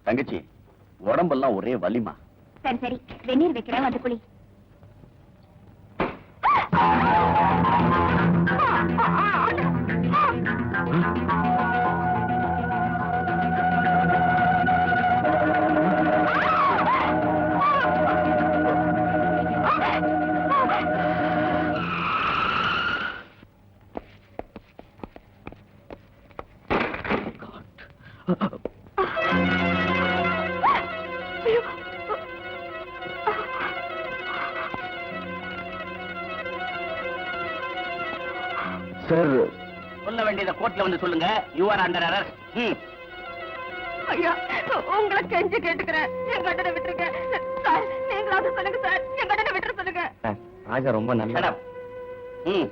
தங்கச்சி, உடம்பெல்லாம் ஒரே வலிமா. சரி சரி, வெந்நீர் வைக்கிறேன், வந்து குளி. சார், சொல்ல வேண்டியதை கோர்ட்ல வந்து சொல்லுங்க. You are under arrest. ஐயா, உங்களை கெஞ்சி கேட்டுக்கிறேன், என் கட்டணை விட்டுருங்க சார். நீங்களாவது சொல்லுங்க சார், என் கட்டணை விட்டுற சொல்லுங்க. ராஜா ரொம்ப நல்ல.